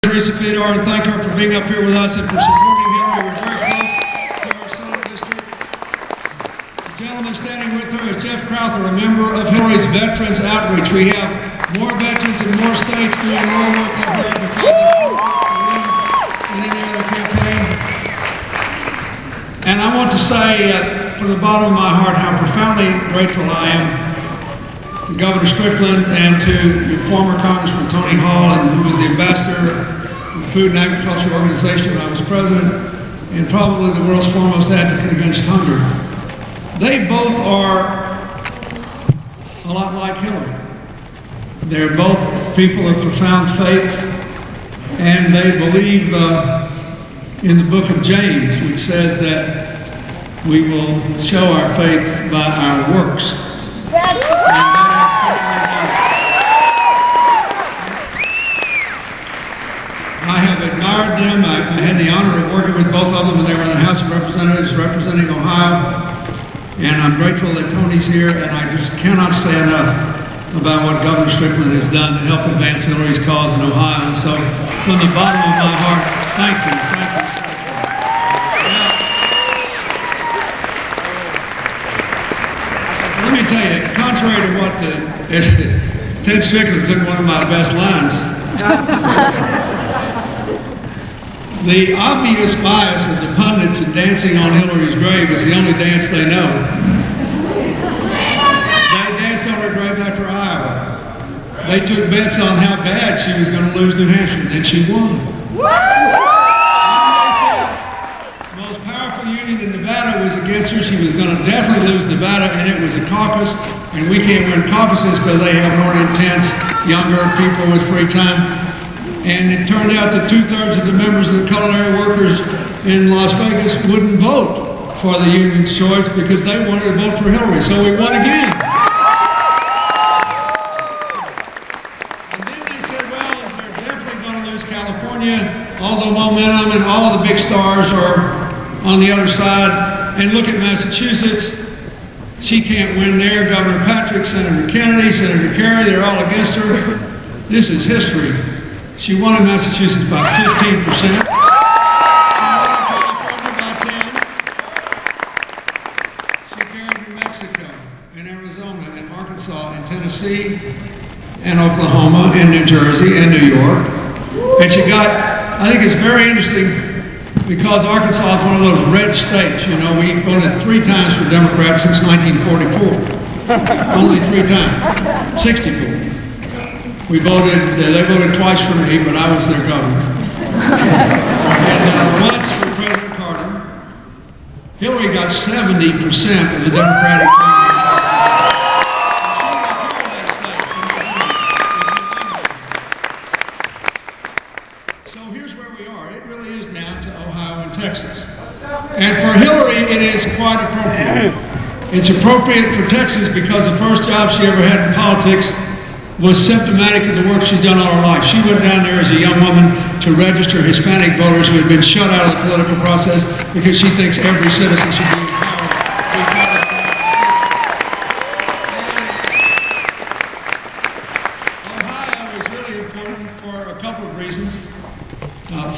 Teresa Fedor and thank her for being up here with us and for supporting Hillary. We're very close to our Senate district. The gentleman standing with her is Jeff Crowther, a member of Hillary's Veterans Outreach. We have more veterans in more states doing more work than her because of any other campaign. And I want to say from the bottom of my heart how profoundly grateful I am to Governor Strickland and to your former Congressman Tony Hall, and who was the ambassador of the Food and Agriculture Organization when I was president, and probably the world's foremost advocate against hunger. They both are a lot like Hillary. They're both people of profound faith, and they believe in the book of James, which says that we will show our faith by our works. I have admired them. I had the honor of working with both of them when they were in the House of Representatives representing Ohio. And I'm grateful that Tony's here, and I just cannot say enough about what Governor Strickland has done to help advance Hillary's cause in Ohio. And so, from the bottom of my heart, thank you. Thank you so much. Now, let me tell you, contrary to what Ted Strickland took one of my best lines. The obvious bias of the pundits in dancing on Hillary's grave is the only dance they know. They danced on her grave after Iowa. They took bets on how bad she was going to lose New Hampshire, and she won. The most powerful union in Nevada was against her. She was going to definitely lose Nevada, and it was a caucus, and we can't win caucuses because they have more intense, younger people with free time. And it turned out that 2/3 of the members of the culinary workers in Las Vegas wouldn't vote for the union's choice because they wanted to vote for Hillary. So we won again. And then they said, well, they're definitely going to lose California, all the momentum and all the big stars are on the other side. And look at Massachusetts. She can't win there. Governor Patrick, Senator Kennedy, Senator Kerry, they're all against her. This is history. She won in Massachusetts by 15%. She won in California by 10%. She carried New Mexico and Arizona and Arkansas and Tennessee and Oklahoma and New Jersey and New York. And she got, I think it's very interesting because Arkansas is one of those red states. You know, we voted 3 times for Democrats since 1944. Only 3 times. 64. We voted, they voted twice for me, but I was their governor. And once for President Carter. Hillary got 70% of the Democratic vote. So here's where we are. It really is down to Ohio and Texas. And for Hillary, it is quite appropriate. It's appropriate for Texas because the first job she ever had in politics was symptomatic of the work she'd done all her life. She went down there as a young woman to register Hispanic voters who had been shut out of the political process because she thinks every citizen should be empowered. Ohio is really important for a couple of reasons.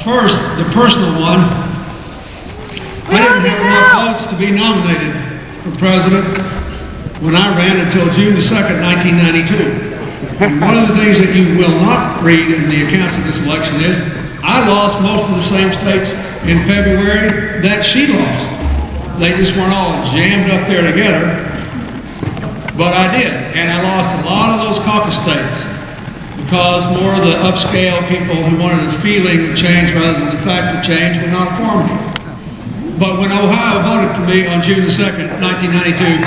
First, the personal one. I didn't have enough votes to be nominated for president when I ran until June the 2nd, 1992. And one of the things that you will not read in the accounts of this election is I lost most of the same states in February that she lost. They just weren't all jammed up there together. But I did. And I lost a lot of those caucus states because more of the upscale people who wanted a feeling of change rather than the fact of change were not for me. But when Ohio voted for me on June the 2nd, 1992,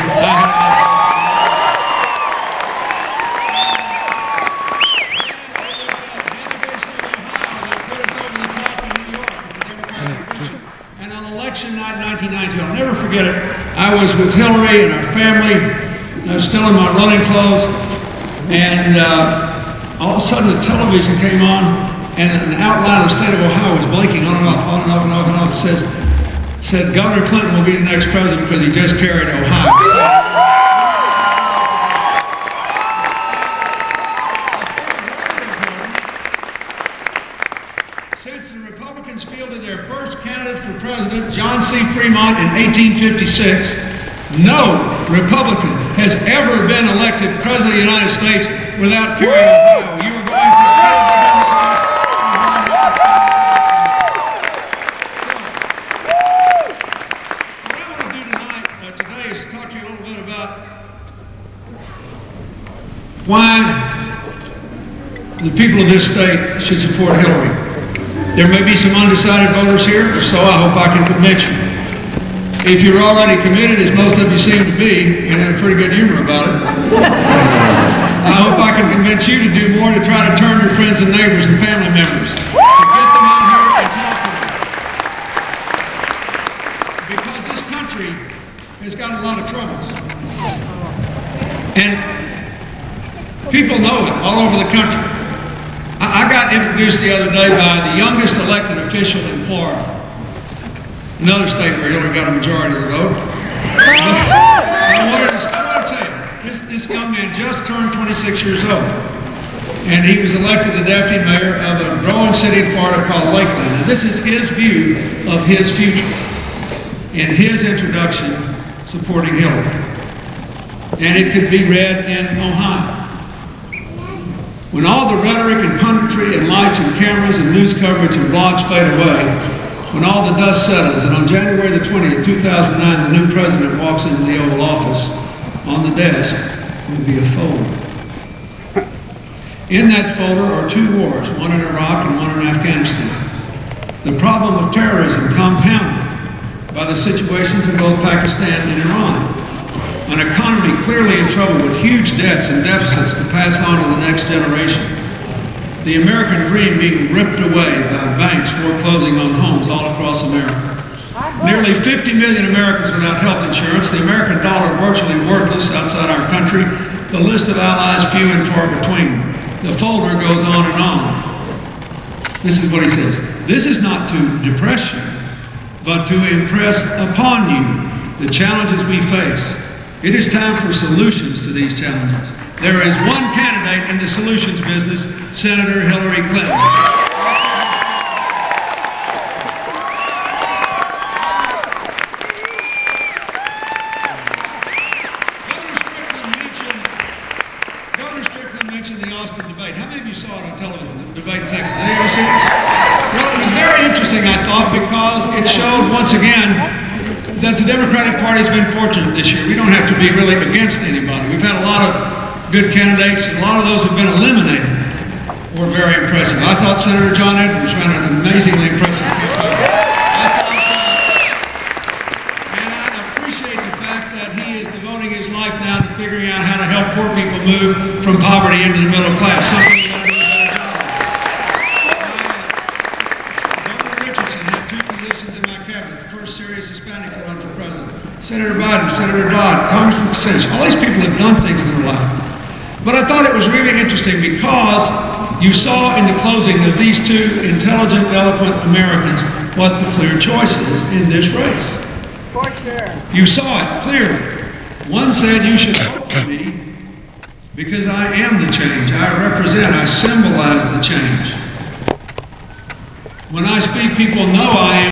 I had I'll never forget it. I was with Hillary and our family. I was still in my running clothes. And all of a sudden the television came on and an outline of the state of Ohio was blinking on and off, on and off and off and off. It said Governor Clinton will be the next president because he just carried Ohio. Since the Republicans fielded their first candidate for president, John C. Fremont, in 1856, no Republican has ever been elected president of the United States without carrying Ohio. You were going to what I want to do today is talk to you a little bit about why the people of this state should support Hillary. There may be some undecided voters here, if so, I hope I can convince you. If you're already committed, as most of you seem to be, and have a pretty good humor about it, I hope I can convince you to do more to try to turn your friends and neighbors and family members, to get them out here and talk to them. Because this country has got a lot of troubles. And people know it all over the country. I got introduced the other day by the youngest elected official in Florida, another state where Hillary got a majority of the vote. I want to tell you, this young man just turned 26 years old, and he was elected the deputy mayor of a growing city in Florida called Lakeland. And this is his view of his future in his introduction supporting Hillary. And it could be read in Ohio. When all the rhetoric and punditry and lights and cameras and news coverage and blogs fade away, when all the dust settles, and on January the 20th, 2009, the new president walks into the Oval Office, on the desk will be a folder. In that folder are two wars, one in Iraq and one in Afghanistan. The problem of terrorism compounded by the situations in both Pakistan and Iran. An economy clearly in trouble with huge debts and deficits to pass on to the next generation. The American dream being ripped away by banks foreclosing on homes all across America. Nearly 50 million Americans without health insurance, the American dollar virtually worthless outside our country, the list of allies few and far between. The folder goes on and on. This is what he says. This is not to depress you, but to impress upon you the challenges we face. It is time for solutions to these challenges. There is one candidate in the solutions business, Senator Hillary Clinton. Governor Strickland mentioned the Austin debate. How many of you saw it on television, the debate in Texas? Did you see it? Well, it was very interesting, I thought, because it showed once again that the Democratic Party has been fortunate this year. We don't have to be really against anybody. We've had a lot of good candidates, and a lot of those have been eliminated. Were very impressive. I thought Senator John Edwards ran an amazingly impressive campaign. And I appreciate the fact that he is devoting his life now to figuring out how to help poor people move from poverty into the middle class. Something that Governor Richardson had two positions in my cabinet. The first serious Hispanic to run for president. Senator Biden, Senator Dodd, Congressman Kucinich. All these people have done things in their life. But I thought it was really interesting because you saw in the closing of these two intelligent, eloquent Americans what the clear choice is in this race. For sure. You saw it clearly. One said, you should vote for me because I am the change. I represent, I symbolize the change. When I speak, people know I am.